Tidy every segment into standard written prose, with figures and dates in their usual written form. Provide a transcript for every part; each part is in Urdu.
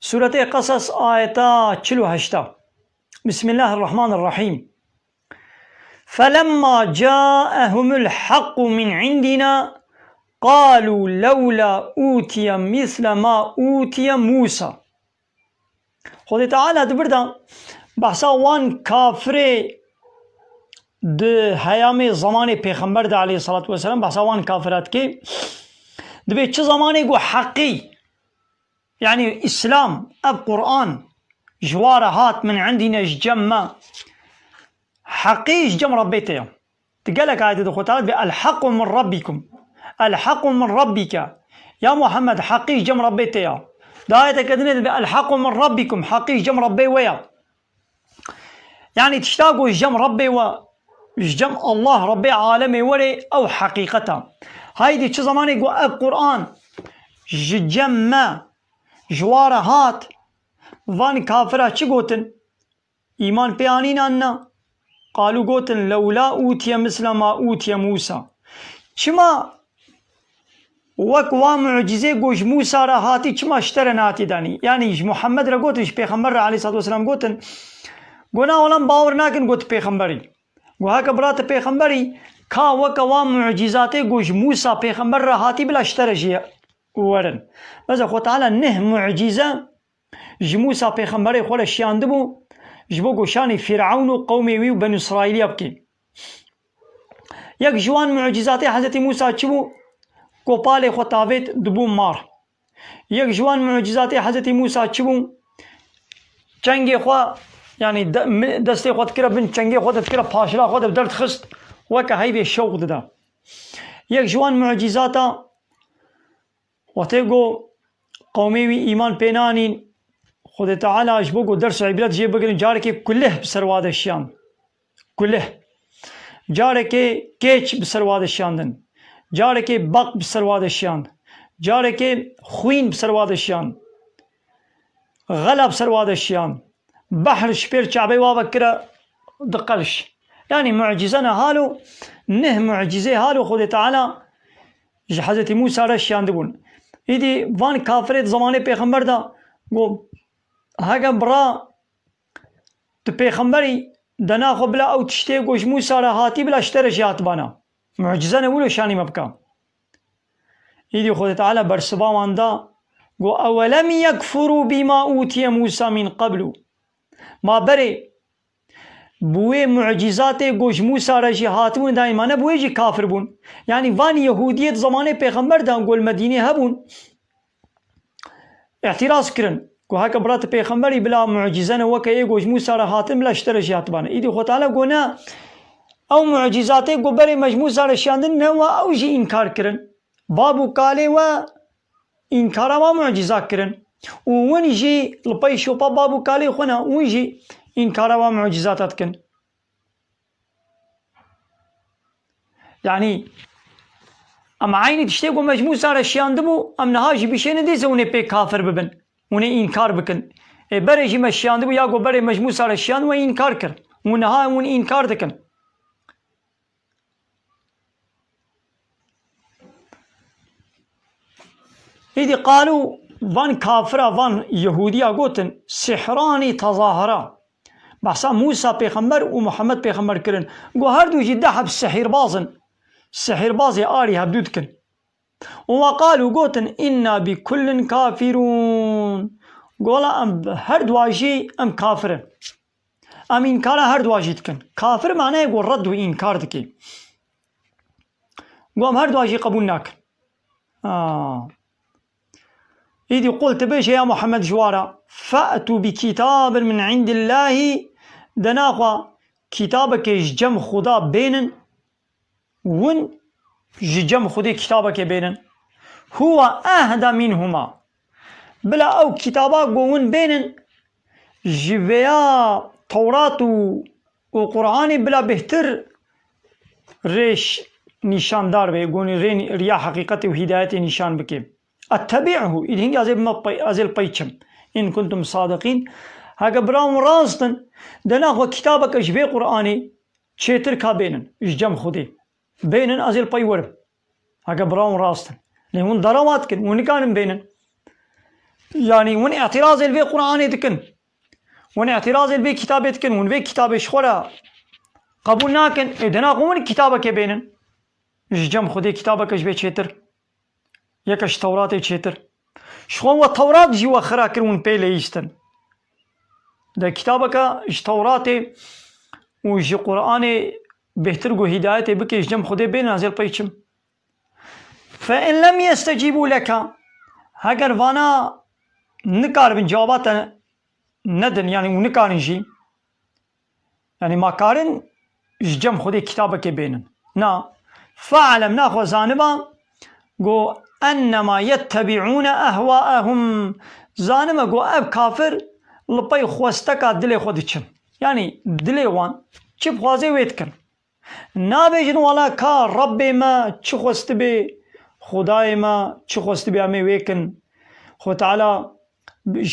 سورة قصص آيتا 48. بسم الله الرحمن الرحيم. فلما جاءهم الحق من عندنا قالوا لولا أوتي مثل ما أوتي موسى. خود تعالى دبردا بحثا وان كافري ده هيام زمان پیغمبر ده عليه الصلاة والسلام بحثا وان كافرات كي دبي چه زماني گو حقي يعني إسلام أب قرآن جوارهات من عندنا جمع حقي جم ربيته تقالك آية دخوتات بالحق من ربكم الحق من ربك يا محمد حقي جم ربيته داية كدنيت بالحق من ربكم حقي جم ربي ويا يعني تشتاقوا جم ربي و جم الله ربي عالمي ولي أو حقيقته هايدي چه زماني قو أب قرآن جمع جوارهات وان كافرة چه قوتن إيمان بيانين أننا قالوا قوتن لولا أوتي مثل ما أوتي موسى چما وكوا معجزة قوش موسى را هاتي چما اشترناتي داني يعني محمد را قوتن پیغمبر را عليه الصلاة والسلام قوتن قونا ولم باور ناكن قوت پیغمبري قوها كبرات پیغمبري كا وكوا معجزاتي قوش موسى پیغمبر را هاتي بلا اشترجي ورن بس خو تعالى نه معجزة جموسى پیغمبري خولا شياندبو جبو قوشاني فرعون وقومي وي وبنو إسرائيل يبكي يك جوان معجزاتي حضرت موسى چبو كوبالي خو تاويت دبو مار يك جوان معجزاتي حضرت موسى چبو چنگي خو يعني دستي خو تكرا بن چنگي خو تكرا پاشلا خو درد خست وكا هيبي الشوق دا يك جوان معجزاتا وتيقو قومي وي إيمان بينانين خود تعالى أجبوكو درس عبرات جيب بقرن جارك كله بسرواد الشيان كله جارك كيش بسرواد الشيان جارك بق بسرواد الشيان جارك خوين بسرواد الشيان غلا بسرواد الشيان بحر شبير شعبي وابكرا دقلش يعني معجزنا هالو نه معجزة هالو خود تعالى حضرت موسى رشيان دبون إيدي وان كافرت زمانه پیغمبر دا گو هاگا برا تو پیغمبری دنا خو بلا او تشتي گوش موسى را هاتي بلا اشترش ياتبانا معجزة نقولو شاني مبكا إيدي خود تعالى برسبا واندا گو أولم يكفروا بما أوتي موسى من قبل ما بري بوي معجزات گوش موسى را جي هاتبون دائما بوي جي كافر بون يعني وان يهودية زمانه پیغمبر دا گول مدينة هبون اعتراض کرن کو هکا برات پیغمبری بلا معجزه وکا ای گوش موسى را هاتم بلا اشترش یاتبان ایدی خود تعالی گونا او معجزات گو بری مجموع سار شاندن نوا او جی انکار کرن بابو کالی و انکارا و معجزات کرن و ون جی لپای شوپا بابو کالی خونا ون جی انکارا و معجزات کن يعني ام عيني تشتيقوا مجموع صار الشياندبو ام نهاجي بشين دي زوني بي كافر ببن وني انكار بكن بريجي مشياندبو ياقو بري مجموع صار الشيان و انكار كر ونها ون انكار دكن إذا قالوا وان كافرة وان يهودية قوتن سحراني تظاهرا بحثا موسى بيغمبر ومحمد بيغمبر كرن قو هردو جدا حب السحير بازن السحر بازي آري هبدودكن وقالوا قوتن إنا بكل كافرون قولا أم هرد واجي أم كافر أم إنكار هرد واجيتكن كافر معناه يقول رد وإنكار دكي قوم هرد واجي قبولناك إذا قلت بيش يا محمد جوارا فأتوا بكتاب من عند الله دناقوا كتابك جم خدا بينن ون جم خدي كتابك بينن هو أهدى منهما بلا أو كتابك ون بينن جبيا توراة وقرآن بلا بهتر ريش نشان دار بي يقول ريا حقيقة وهداية نشان بكي اتبعه إذ هنجي أزل بيتشم إن كنتم صادقين هكا براهم راستن دناخو كتابك جبي قرآني چيتر كا بينن جم خدي بينن أزل بيورب هكا براهم راستن لهون دروات كن ونكانن بينن يعني ون اعتراض البي قرآن دكن ون اعتراض البي كتاب دكن ون بي كتاب شخورا قبول ناكن ادنا قومن كتابك بينن جم خدي كتابك ايش بيتشتر يكش توراة يتشتر شخون والتوراة جوا خراكر ون بي ليستن ده كتابك ايش توراة وجي قرآن بهتر جو هداية بك ايش جم خدي بين نازل بيتشم فإن لم يستجيبوا لك هاگر وانا نکار بن جوابات ندن يعني ونکارن جي يعني ما كارن جم خدي كتابك بينن نا فعلم ناخو زانبا قو انما يتبعون اهواءهم زانبا قو اب كافر لباي خوستكا دلي خود چن يعني دلي وان چپ خوازي ويت كن نا بيجن والا كار رب ما چ خوست بي خدای ما چ خوست بي امي ويكن خو تعالى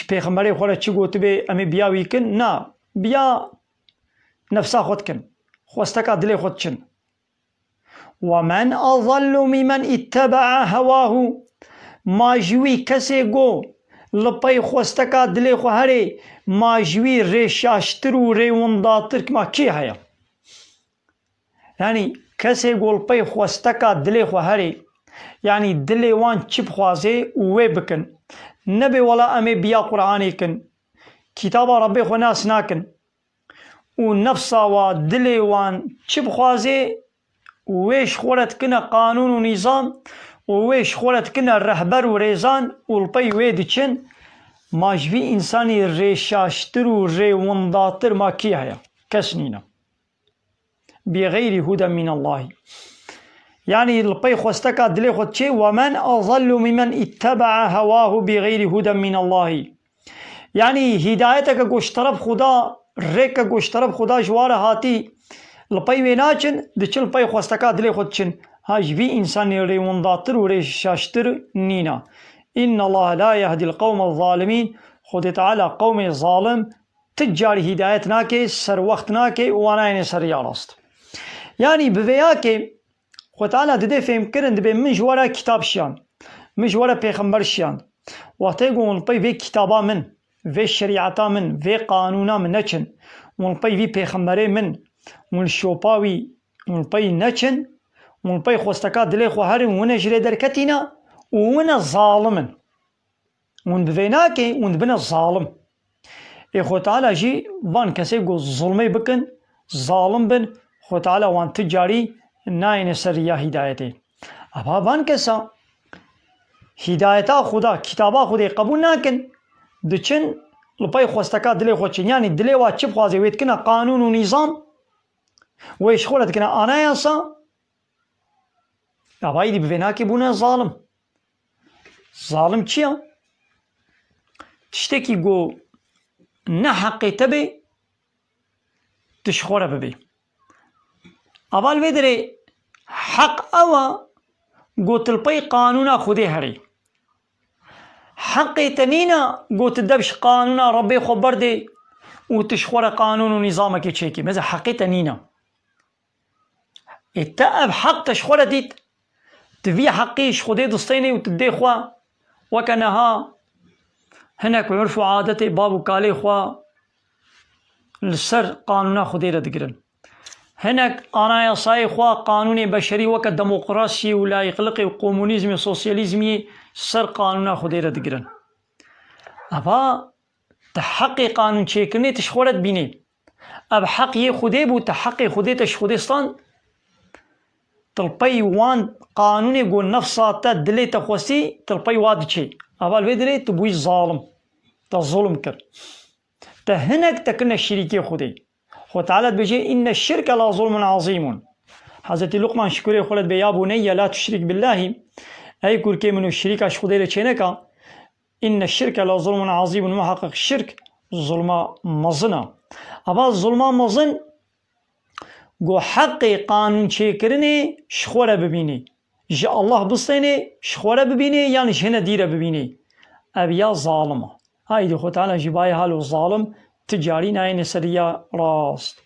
پیغمبر خورا چی گوت به امی بیا ویکن نا بیا نفسا خود کن خوستکا دل خود چن ومن اضل ممن اتبع هواه ما جوی کسی گو لپای خوستکا دل خو هره ما جوی ریشاشتر و ریونداتر ما کی هیا یعنی کسی گو لپای خوستکا دل خو هره یعنی دل وان چپ خوازه وی بکن نبي ولا أمي بيا قرآني كن كتاب ربي خو ناس ناكن ونفسا ودلي وان چب خوازي ويش خورت كنا قانون ونظام ويش خورت كنا رهبر وريزان والبي ويد چن ما جوي إنساني ريشاشتر و ريونداتر ما كي هيا كسنينا بغير هدى من الله يعني البي خوستكا دلي خود شيء ومن أضل ممن اتبع هواه بغير هدى من الله يعني هدايتك گوش طرف خدا ريك گوش طرف خدا جوار هاتي البي ويناچن دچل البي خوستكا دلي خود چن هاج في انسان ريونداتر و ريشاشتر نينا ان الله لا يهدي القوم الظالمين خود تعالى قوم ظالم تجاري هدايتنا كي سر وقتنا كي وانا سر ياراست يعني بويا كي خو تعالى دده فهم كرن دبي من جوارا كتاب شيان من جوارا پیغمبر شيان وقتی گون پی وی کتابا من وی شریعتا من وی قانونا من نچن ون پی وی پیغمبره من ون شوپاوی ون پی نچن ون پی خوستکا دلی خو هر ون جری درکتینا ون ظالمن ون بوینا که ون بنا ظالم ای خو تعالى جي وان کسی گو ظلمي بکن ظالم بن خو تعالى وان تجاری نائن سریا ہدایتے ابا وان کسا ہدایتا خدا کتابا خدا قبول ناکن دچن لپای خوستکا دلی خودچن یعنی دلی وا چپ خوازی وید کنا قانون و نظام ویش خولت کنا آنا یاسا ابایی دی بوینا که بونه ظالم ظالم چیا تشتکی گو نه حقی تبی تشخوره ببی اول ویدره حق اوا قوت البي قانونا خذي هري حق تنينا قوت الدبش قانونا ربي خبر دي وتشخور قانون ونظامك يتشيكي ماذا حق تنينا التأب حق تشخور ديت تفي حقيش خذي دستيني وتدي خوا وكانها هناك عرف عادتي بابو كالي خوا للسر قانونا خذي ردقرن هناك أنا يصاي خوا قانوني بشري وك ديمقراطي ولا يقلقي وكومونيزمي سوسياليزمي سر قانونا خديرة دقرن أبا تحقي قانون شيكني تشخورت بيني أب حق يخدي بو تحقي خدي تشخدستان تلبي وان قانوني قول نفسه تدلي تخوسي تلبي واد شيء أبا الفيدري تبوي ظالم تظلم كر تهنك تكن الشريكي خدي وتعالى بيجي إن الشرك لا ظلم عظيم حضرت لقمان شكوري خلت بيا بني لا تشرك بالله أي كل كي من الشريك أشخدي لتشينكا إن الشرك لا ظلم عظيم محقق الشرك ظلم مظنة أبا الظلم مظن جو حقي قانون شكرني شخورة ببيني جاء الله بصيني شخورة ببيني يعني شهنا ديرة ببيني أبيا ظالمة هاي دي خو تعالى جباي هالو ظالم تجاري ناين سريا راست